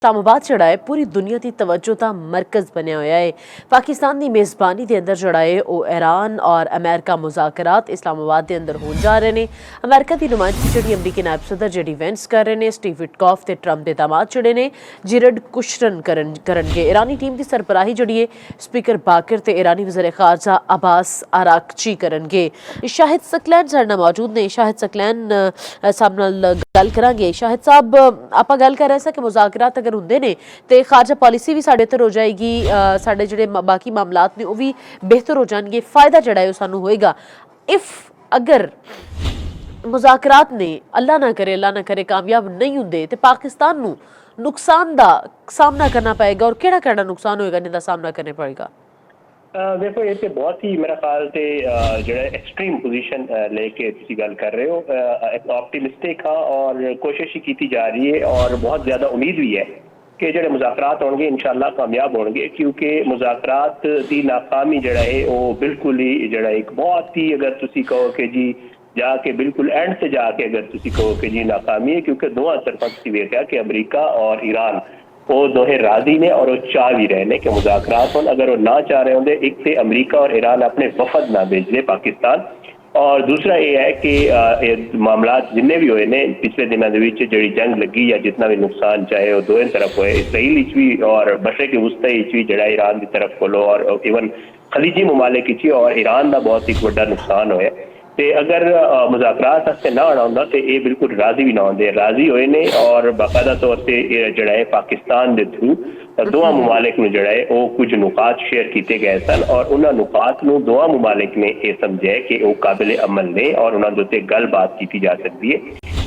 इस्लामाबाद जड़ा है पूरी दुनिया की तवज्जो का मरकज़ बनया होया है। पाकिस्तान की मेज़बानी के अंदर जड़ा है वो ईरान और अमेरिका मुज़ाकरात इस्लामाबाद के अंदर हो जा रहे हैं। अमेरिका की नुमाइंदगी जी अमरीकी नायब सदर जी वेंस कर रहे हैं। स्टीव विटकॉफ ते ट्रंप के दामाद जड़े ने जिरड कुशरन करनगे। ईरानी टीम की सरबराही जी है स्पीकर बाकर ते ईरानी वज़ीर खारजा अब्बास आरागची करनगे। शाहिद सकलैन साडे नाल मौजूद ने। शाहिद सकलैन साहब नाल गल करांगे। शाहिद साहब आपां गल कर रहे सी कि मुज़ाकरात अगर ਹੁੰਦੇ ਨੇ ਤੇ ਖਾਰਜਾ ਪਾਲਿਸੀ ਵੀ ਸਾਡੇ ਤੇ ਹੋ ਜਾਏਗੀ, ਸਾਡੇ ਜਿਹੜੇ ਬਾਕੀ ਮਾਮਲਾਤ ਨੇ ਉਹ ਵੀ ਬਿਹਤਰ ਹੋ ਜਾਣਗੇ, ਫਾਇਦਾ ਜਿਹੜਾ ਹੈ ਉਹ ਸਾਨੂੰ ਹੋਏਗਾ। ਇਫ ਅਗਰ ਮੁਜ਼ਾਕਰਾਤ ਨੇ ਅੱਲਾ ਨਾ ਕਰੇ ਕਾਮਯਾਬ ਨਹੀਂ ਹੁੰਦੇ ਤੇ ਪਾਕਿਸਤਾਨ ਨੂੰ ਨੁਕਸਾਨ ਦਾ ਸਾਹਮਣਾ ਕਰਨਾ ਪਏਗਾ ਔਰ ਕਿਹੜਾ ਨੁਕਸਾਨ ਹੋਏਗਾ ਜਿਹਦਾ ਸਾਹਮਣਾ ਕਰਨਾ ਪਏਗਾ? देखो ये बहुत ही मेरा ख्याल से जो एक्सट्रीम पोजीशन लेके तुसी गल कर रहे हो। ऑप्टिमिस्टिक हाँ और कोशिश ही की जा रही है और बहुत ज़्यादा उम्मीद भी है कि जो मुज़ाकरात होंगे इंशाल्लाह कामयाब होंगे, क्योंकि मुज़ाकरात की नाकामी जड़ा है वो बिल्कुल ही जड़ा एक बहुत ही अगर तुसी कहो कि जी जाके बिल्कुल एंड से जाके अगर तुसी कहो कि जी नाकामी है, क्योंकि दोवां तरफा तुसी वेख्या कि अमरीका और ईरान वो दोहे राजी ने और वो चाह भी रहे ने कि मुज़ाकरात हों। अगर वो ना चाह रहे होंगे, एक तो अमरीका और ईरान अपने वफद ना भेज दे पाकिस्तान, और दूसरा ये है कि मामला जिन्ने भी होए ने पिछले दिनों के जी जंग लगी या जितना भी नुकसान चाहे वो दोवें तरफ होए, इसराइल भी और मशरक़ वस्ता भी जड़ा ईरान की तरफ खोलो और इवन खलीजी ममालिक और ईरान का बहुत एक बड़ा नुकसान होया। ते अगर मुज़ाकरात वास्ते ना आना होंदा तो ये बिल्कुल राजी भी ना होंदे। राजी होए ने और बाकायदा तौर से जड़ा है पाकिस्तान के थ्रू दोवां ममालिक में जड़ा है वो कुछ नुकात शेयर किए गए सन और उन्होंने नुकात नूं दोवां ममालिक ने यह समझा कि वो काबिल अमल ने और उन्होंने उत्ते गलबात की जा सकती है।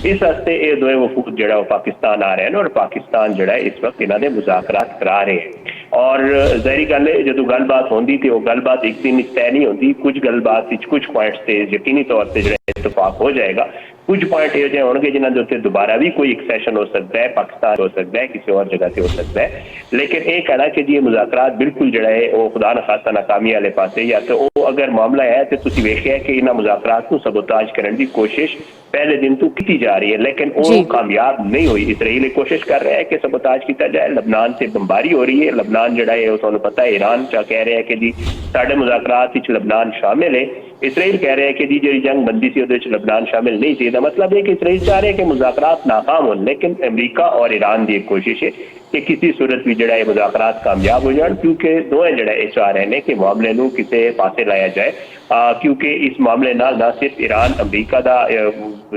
इस वास्ते ये दोवें वफूद जड़ा पाकिस्तान आ रहे हैं और पाकिस्तान जड़ा इस वक्त इन्हों के मुज़ाकरात करा रहे हैं। और ज़ाहिर गल है जो गलबात होंदी तो गलबात एक दिन तय नहीं होती। कुछ गलबात कुछ पॉइंट्स से यकीनी तौर पर जो इतफाक हो जाएगा, कुछ पॉइंट ये होंगे जिन्होंने उत्ते दोबारा भी कोई एक सैशन हो सकता है, पाकिस्तान हो सकता है, किसी और जगह से हो सकता है। लेकिन ये कहना कि जी मुज़ाकरात बिल्कुल जड़ा है वो खुदा न खासा नाकामी वाले पासे या तो वो अगर मामला है तो तुसीं वेखिया कि इन्हां मुज़ाकरात को सबोताज करने की कोशिश पहले दिन तो की जा रही है, लेकिन वो कामयाब नहीं हुई। इसराइल कोशिश कर रहा है कि सबोताज किया जाए। लबनान से बमबारी हो रही है। लबनान जड़ा है तुहानूं पता है ईरान कह रहा है कि जी साडे मुज़ाकरात विच लबनान शामिल है। इसराइल कह रहा है कि जी जी जंग बंदी सी उहदे विच लबनान शामिल नहीं सी। मतलब है कि इसराइल चाह रहे हैं कि मुज़ाकरात नाकाम हो, लेकिन अमरीका और ईरान की एक कोशिश है कि किसी सूरत भी जड़ा है मुज़ाकरात कामयाब हो जाए, क्योंकि दोवें जड़ा ये चाह रहे हैं कि मामले नूं किसी पासे लाया जाए, क्योंकि इस मामले नाल ना सिर्फ ईरान अमरीका का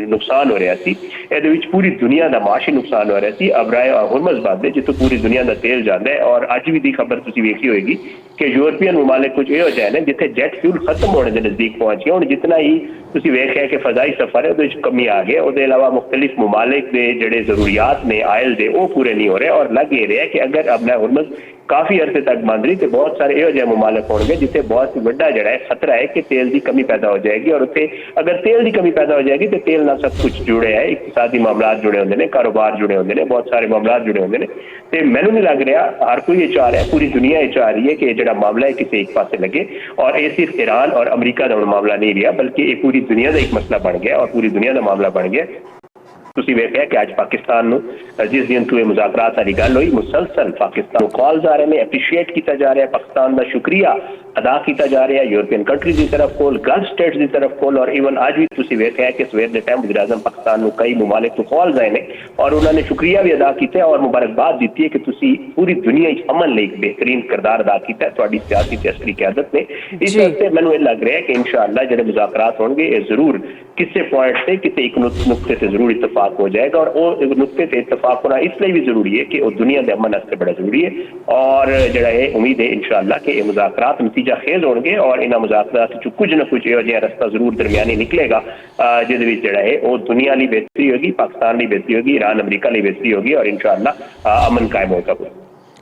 नुकसान हो रहा सी, इहदे विच पूरी दुनिया का माशी नुकसान हो रहा सी। अबराए हुर्मुज़ बांधे जितों पूरी दुनिया का तेल जाता है और अज भी दी खबर तुसीं वेखी होएगी कि यूरोपियन ममालिक कुछ ये हो जाए ने जिथे जेट फ्यूल खत्म होने के नज़दीक पहुंच गया। हुण जितना ही तुसीं वेखिया कि फजाई सफर है उहदे विच कमी आ गई। उसके अलावा मुख्तलिफ ममालिक के जड़े जरूरियात ने आयल दे वो पूरे नहीं हो रहे और लग ये रहा है कि अगर अपना हुर्मुज़ काफ़ी अरसे तक बंद रही तो बहुत सारे यो ममालिक होंगे जिसे बहुत बड़ा जड़ा है खतरा है कि तेल की कमी पैदा हो जाएगी। और उत्थे अगर तेल की कमी पैदा हो जाएगी तो तेल ना सब कुछ जुड़े है, इकतसादी मामला जुड़े होंगे ने, कारोबार जुड़े होंगे ने, बहुत सारे मामला जुड़े होंगे ने। तो मैनू नहीं लग रहा, हर कोई ये चाह रहा है, पूरी दुनिया ये चाह रही है कि जो मामला है किसी एक पासे लगे। और ये सिर्फ ईरान और अमरीका का मामला नहीं रहा, बल्कि ये पूरी दुनिया का एक मसला बन गया और पूरी दुनिया का मामला बन गया। तुसीं वेखिया कि अज पाकिस्तान नूं जिस दिन तो मुज़ाकरात वाली गल हुई मुसलसल पाकिस्तान को कॉल्स आ रहे हैं, एप्रीशिएट किया जा रहा है, पाकिस्तान का शुक्रिया अदा किया जा रहा है यूरोपियन कंट्रीज की तरफ कोल, गल्फ स्टेट्स की तरफ कोल। और ईवन अज भी तुसीं वेखिया कि सवेर के टाइम वज़ीर-ए-आज़म पाकिस्तान नूं कई ममालिक तो कॉल्स आए ने और उन्होंने शुक्रिया भी अदा किया और मुबारकबाद दी है कि तुसीं पूरी दुनिया अमन लई एक बेहतरीन किरदार अदा किया तुहाडी सियासी ते अस्करी क़यादत ने। इस वास्ते मैनूं ये लग रहा है कि इंशाअल्लाह जिहड़े मुज़ाकरात होणगे ये जरूर किसी पॉइंट से किसी एक नुक्ते से जरूर इतफाक हो जाएगा। और वो नुक्ते से इतफाक होना इसलिए भी जरूरी है कि वो दुनिया के अमन वास्ते बड़ा जरूरी है। और जड़ा है उम्मीद है इंशाअल्लाह कि ये मुज़ाकरात नतीजा खेज होंगे और इन्हां मुज़ाकरात कुछ न कुछ यो जिहा रस्ता जरूर दरमियानी निकलेगा जिहदे विच जड़ा है वो दुनिया लई बेहतरी होगी, पाकिस्तान लई बेहतरी होगी, ईरान अमरीका लई बेहतरी होगी और इंशाअल्लाह अमन कायम होगा।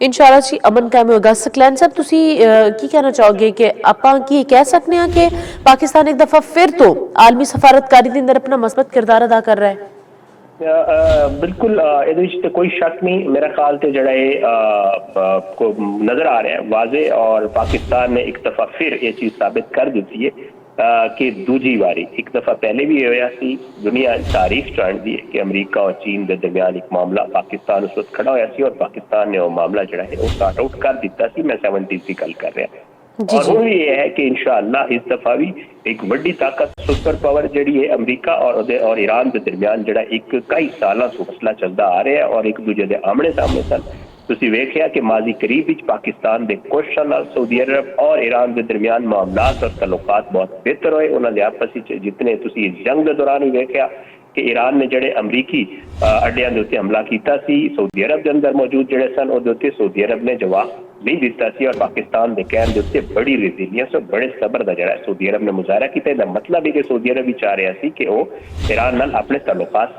इंशाअल्लाह जी अमन कायम होगा। सकलैन साहब तुसी की कहना चाहोगे कि आपां की कह सकते हैं कि पाकिस्तान एक दफा फिर तो आलमी सफारतकारी के अंदर अपना मस्बत किरदार अदा कर रहा है? बिल्कुल ये कोई शक नहीं। मेरा ख्याल से जड़ा को नजर आ रहा है वाजे और पाकिस्तान ने एक दफा फिर ये चीज साबित कर दी है कि दूजी वारी एक दफ़ा पहले भी होया सी दुनिया तारीफ जानती है कि अमरीका और चीन के दरमियान एक मामला पाकिस्तान उस वक्त खड़ा होया सी और पाकिस्तान ने वो मामला जो है वो स्टार्ट आउट कर दिता सी। मैं 70 की गल कर रहा जी और जी हुण भी ये है कि इंशाअल्लाह इस दफ़ा भी एक वड्डी ताकत सुपर पावर जी है अमरीका और ईरान के दरमियान जो एक कई सालों तो मसला चलता आ रहा है और एक दूजे के आमने सामने सन। तुसीं वेख्या कि माजी करीब विच पाकिस्तान के कुछ साल सऊदी अरब और ईरान के दरमियान मामलात और तल्लुकात बहुत बेहतर होए। उन्होंने आपस विच जितने तुसीं जंग के दौरान ही वेख्या कि ईरान ने जड़े अमरीकी अड्डियां दे उत्ते हमला कीता सी सऊदी अरब के अंदर मौजूद जड़े सन उहदे उत्ते सऊदी अरब ने जवाब नहीं दिता सी और पाकिस्तान के कहण दे उत्ते बड़ी रेजिलियंस और बड़े सबर का जड़ा सऊदी अरब ने मुजाहरा किया। इसका मतलब है कि सऊदी अरब भी चाह रहा सी कि वो ईरान नाल अपने ताल्लुकात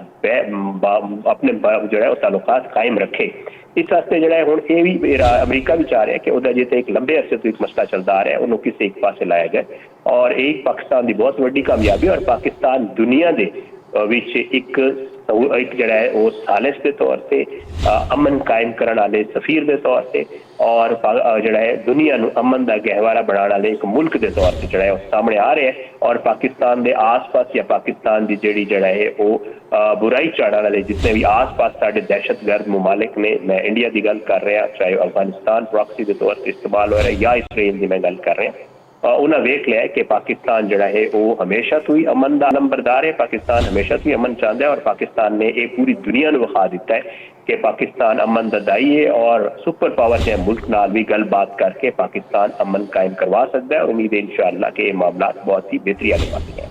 अपने जो ताल्लुकात कायम रखे। इस वास्ते जो हुण ये भी अमरीका भी चाह रहा है कि वह जिते एक लंबे अरसे तो एक मसला चलता आ रहा है उन्होंने किसी एक पासे लाया जाए और एक पाकिस्तान की बहुत वड्डी कामयाबी और पाकिस्तान दुनिया के विच एक जड़ा है वो सालिस के तौर से अमन कायम करने वाले सफीर के तौर से और जड़ा है दुनिया नूं अमन का गहवारा बनाने वाले एक मुल्क के तौर से जड़ा है सामने आ रहा है और पाकिस्तान के आस पास या पाकिस्तान की जी जड़ा है वो बुराई चाड़ने वाले जितने भी आस पास साढ़े दहशतगर्द मुमालिक ने मैं इंडिया की गल कर रहा चाहे अफगानिस्तान प्रॉक्सी के तौर पर इस्तेमाल हो रहा है या इसराइल की मैं गल कर रहा उन्हें वेख लिया है कि पाकिस्तान जड़ा है वो हमेशा तो ही अमन का नंबरदार है। पाकिस्तान हमेशा तो ही अमन चाहता है और पाकिस्तान ने ये पूरी दुनिया को विखा दिता है कि पाकिस्तान अमन का दाई है और सुपर पावर के मुल्क नाल भी गलबात करके पाकिस्तान अमन कायम करवा सकता है। उम्मीद है इंशाअल्लाह के ये मामला बहुत ही बेहतरी वाले पास है।